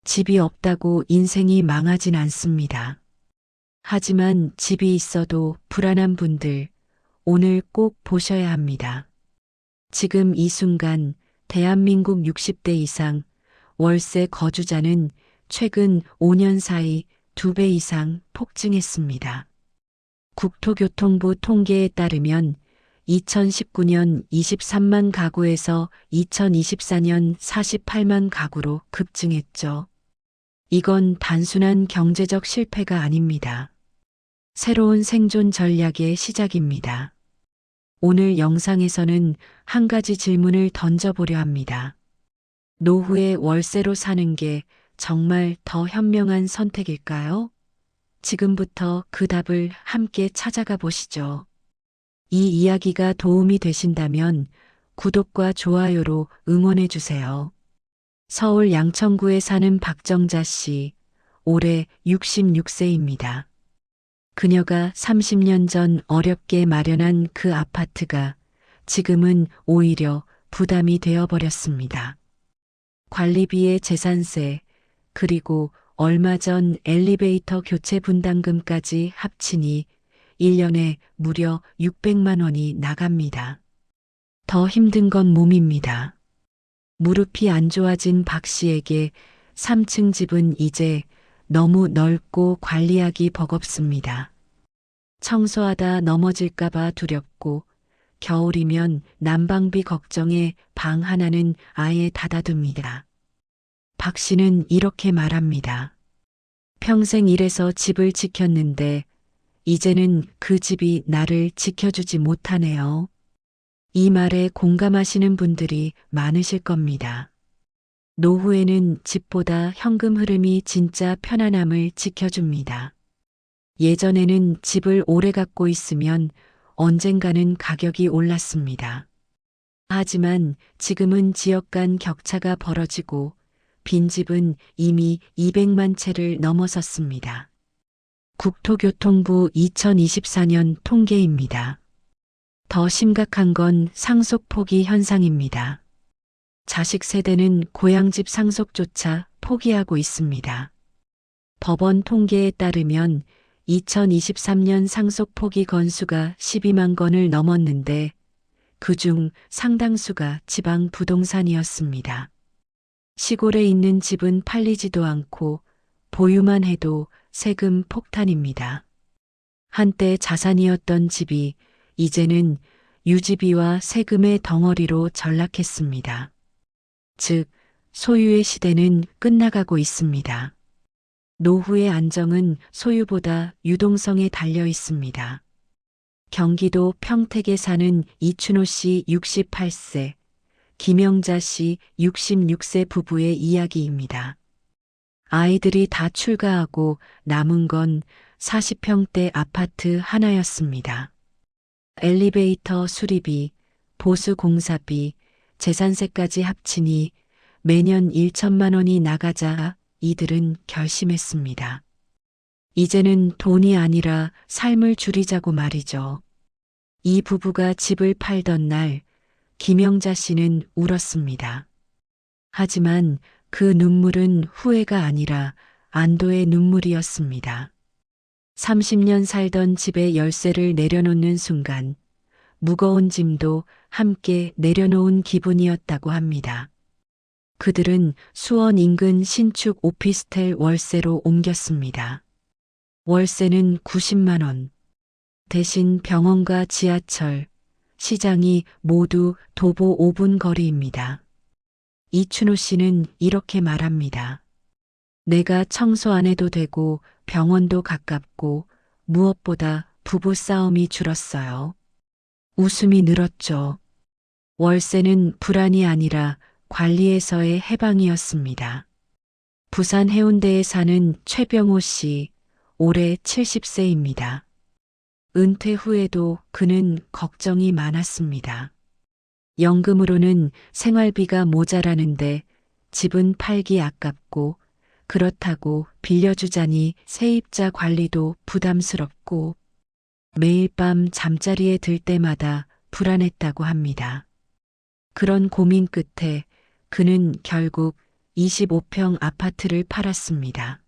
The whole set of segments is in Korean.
집이 없다고 인생이 망하진 않습니다. 하지만 집이 있어도 불안한 분들, 오늘 꼭 보셔야 합니다. 지금 이 순간 대한민국 60대 이상 월세 거주자는 최근 5년 사이 2배 이상 폭증했습니다. 국토교통부 통계에 따르면 2019년 23만 가구에서 2024년 48만 가구로 급증했죠. 이건 단순한 경제적 실패가 아닙니다. 새로운 생존 전략의 시작입니다. 오늘 영상에서는 한 가지 질문을 던져보려 합니다. 노후에 월세로 사는 게 정말 더 현명한 선택일까요? 지금부터 그 답을 함께 찾아가 보시죠. 이 이야기가 도움이 되신다면 구독과 좋아요로 응원해 주세요. 서울 양천구에 사는 박정자 씨, 올해 66세입니다. 그녀가 30년 전 어렵게 마련한 그 아파트가 지금은 오히려 부담이 되어버렸습니다. 관리비의 재산세, 그리고 얼마 전 엘리베이터 교체 분담금까지 합치니 1년에 무려 600만 원이 나갑니다. 더 힘든 건 몸입니다. 무릎이 안 좋아진 박 씨에게 3층 집은 이제 너무 넓고 관리하기 버겁습니다. 청소하다 넘어질까봐 두렵고 겨울이면 난방비 걱정에 방 하나는 아예 닫아둡니다. 박 씨는 이렇게 말합니다. 평생 일해서 집을 지켰는데 이제는 그 집이 나를 지켜주지 못하네요. 이 말에 공감하시는 분들이 많으실 겁니다. 노후에는 집보다 현금 흐름이 진짜 편안함을 지켜줍니다. 예전에는 집을 오래 갖고 있으면 언젠가는 가격이 올랐습니다. 하지만 지금은 지역 간 격차가 벌어지고 빈집은 이미 200만 채를 넘어섰습니다. 국토교통부 2024년 통계입니다. 더 심각한 건 상속 포기 현상입니다. 자식 세대는 고향집 상속조차 포기하고 있습니다. 법원 통계에 따르면 2023년 상속 포기 건수가 12만 건을 넘었는데 그중 상당수가 지방 부동산이었습니다. 시골에 있는 집은 팔리지도 않고 보유만 해도 세금 폭탄입니다. 한때 자산이었던 집이 이제는 유지비와 세금의 덩어리로 전락했습니다. 즉, 소유의 시대는 끝나가고 있습니다. 노후의 안정은 소유보다 유동성에 달려 있습니다. 경기도 평택에 사는 이춘호 씨 68세, 김영자 씨 66세 부부의 이야기입니다. 아이들이 다 출가하고 남은 건 40평대 아파트 하나였습니다. 엘리베이터 수리비, 보수 공사비, 재산세까지 합치니 매년 1천만 원이 나가자 이들은 결심했습니다. 이제는 돈이 아니라 삶을 줄이자고 말이죠. 이 부부가 집을 팔던 날 김영자 씨는 울었습니다. 하지만 그 눈물은 후회가 아니라 안도의 눈물이었습니다. 30년 살던 집의 열쇠를 내려놓는 순간 무거운 짐도 함께 내려놓은 기분이었다고 합니다. 그들은 수원 인근 신축 오피스텔 월세로 옮겼습니다. 월세는 90만 원. 대신 병원과 지하철, 시장이 모두 도보 5분 거리입니다. 이춘호 씨는 이렇게 말합니다. 내가 청소 안 해도 되고 병원도 가깝고 무엇보다 부부싸움이 줄었어요. 웃음이 늘었죠. 월세는 불안이 아니라 관리에서의 해방이었습니다. 부산 해운대에 사는 최병호 씨, 올해 70세입니다. 은퇴 후에도 그는 걱정이 많았습니다. 연금으로는 생활비가 모자라는데 집은 팔기 아깝고 그렇다고 빌려주자니 세입자 관리도 부담스럽고 매일 밤 잠자리에 들 때마다 불안했다고 합니다. 그런 고민 끝에 그는 결국 25평 아파트를 팔았습니다.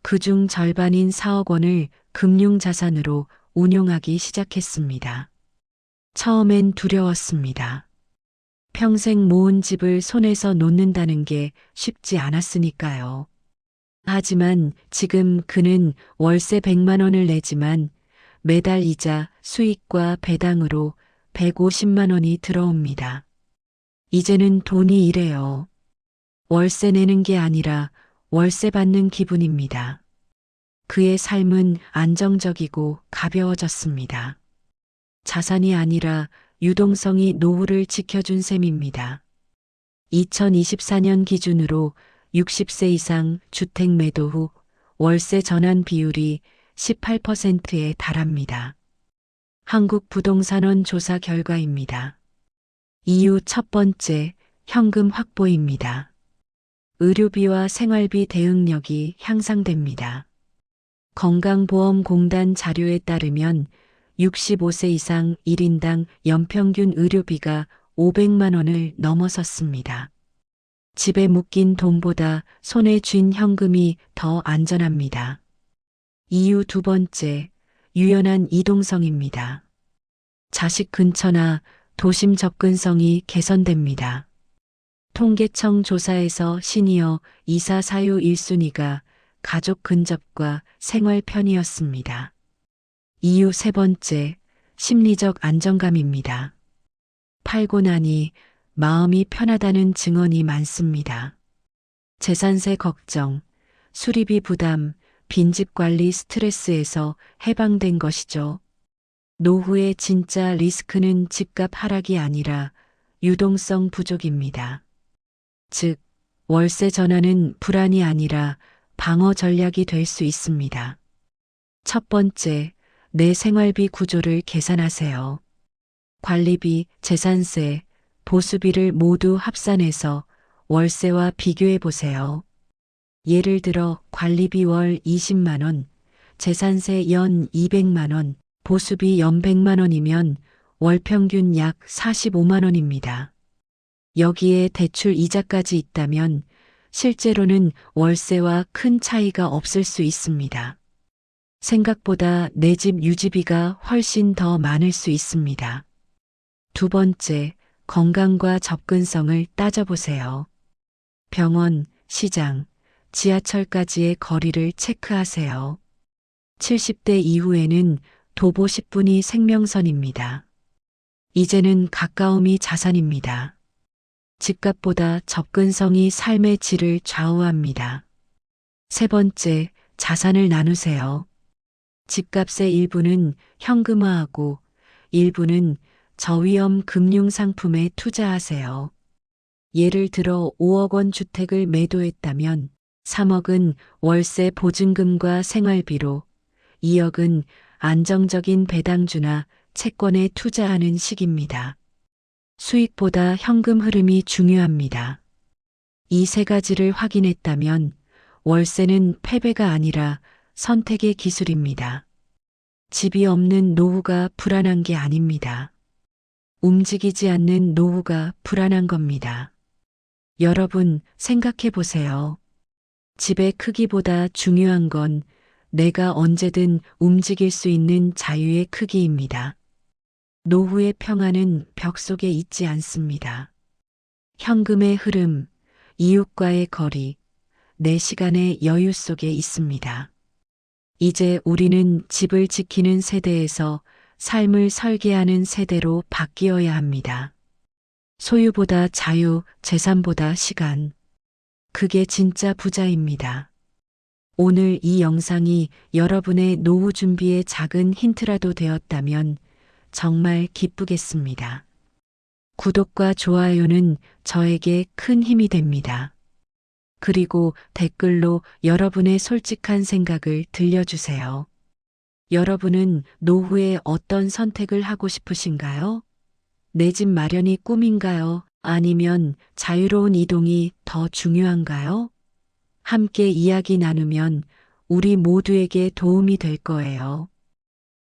그중 절반인 4억 원을 금융자산으로 운용하기 시작했습니다. 처음엔 두려웠습니다. 평생 모은 집을 손에서 놓는다는 게 쉽지 않았으니까요. 하지만 지금 그는 월세 100만 원을 내지만 매달 이자, 수익과 배당으로 150만 원이 들어옵니다. 이제는 돈이 이래요. 월세 내는 게 아니라 월세 받는 기분입니다. 그의 삶은 안정적이고 가벼워졌습니다. 자산이 아니라 유동성이 노후를 지켜준 셈입니다. 2024년 기준으로 60세 이상 주택 매도 후 월세 전환 비율이 18%에 달합니다. 한국부동산원 조사 결과입니다. 이유 첫 번째, 현금 확보입니다. 의료비와 생활비 대응력이 향상됩니다. 건강보험공단 자료에 따르면 65세 이상 1인당 연평균 의료비가 500만 원을 넘어섰습니다. 집에 묶인 돈보다 손에 쥔 현금이 더 안전합니다. 이유 두 번째, 유연한 이동성입니다. 자식 근처나 도심 접근성이 개선됩니다. 통계청 조사에서 시니어 이사 사유 1순위가 가족 근접과 생활 편이었습니다. 이유 세 번째, 심리적 안정감입니다. 팔고 나니 마음이 편하다는 증언이 많습니다. 재산세 걱정, 수리비 부담, 빈집 관리 스트레스에서 해방된 것이죠. 노후의 진짜 리스크는 집값 하락이 아니라 유동성 부족입니다. 즉, 월세 전환은 불안이 아니라 방어 전략이 될 수 있습니다. 첫 번째, 내 생활비 구조를 계산하세요. 관리비, 재산세, 보수비를 모두 합산해서 월세와 비교해 보세요. 예를 들어 관리비 월 20만 원, 재산세 연 200만 원, 보수비 연 100만 원이면 월 평균 약 45만 원입니다. 여기에 대출 이자까지 있다면 실제로는 월세와 큰 차이가 없을 수 있습니다. 생각보다 내 집 유지비가 훨씬 더 많을 수 있습니다. 두 번째, 건강과 접근성을 따져보세요. 병원, 시장, 지하철까지의 거리를 체크하세요. 70대 이후에는 도보 10분이 생명선입니다. 이제는 가까움이 자산입니다. 집값보다 접근성이 삶의 질을 좌우합니다. 세 번째, 자산을 나누세요. 집값의 일부는 현금화하고 일부는 저위험 금융상품에 투자하세요. 예를 들어 5억 원 주택을 매도했다면 3억은 월세 보증금과 생활비로 2억은 안정적인 배당주나 채권에 투자하는 식입니다. 수익보다 현금 흐름이 중요합니다. 이 세 가지를 확인했다면 월세는 패배가 아니라 선택의 기술입니다. 집이 없는 노후가 불안한 게 아닙니다. 움직이지 않는 노후가 불안한 겁니다. 여러분 생각해 보세요. 집의 크기보다 중요한 건 내가 언제든 움직일 수 있는 자유의 크기입니다. 노후의 평안은 벽 속에 있지 않습니다. 현금의 흐름, 이웃과의 거리, 내 시간의 여유 속에 있습니다. 이제 우리는 집을 지키는 세대에서 삶을 설계하는 세대로 바뀌어야 합니다. 소유보다 자유, 재산보다 시간. 그게 진짜 부자입니다. 오늘 이 영상이 여러분의 노후 준비에 작은 힌트라도 되었다면 정말 기쁘겠습니다. 구독과 좋아요는 저에게 큰 힘이 됩니다. 그리고 댓글로 여러분의 솔직한 생각을 들려주세요. 여러분은 노후에 어떤 선택을 하고 싶으신가요? 내 집 마련이 꿈인가요? 아니면 자유로운 이동이 더 중요한가요? 함께 이야기 나누면 우리 모두에게 도움이 될 거예요.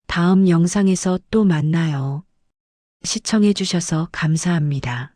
다음 영상에서 또 만나요. 시청해 주셔서 감사합니다.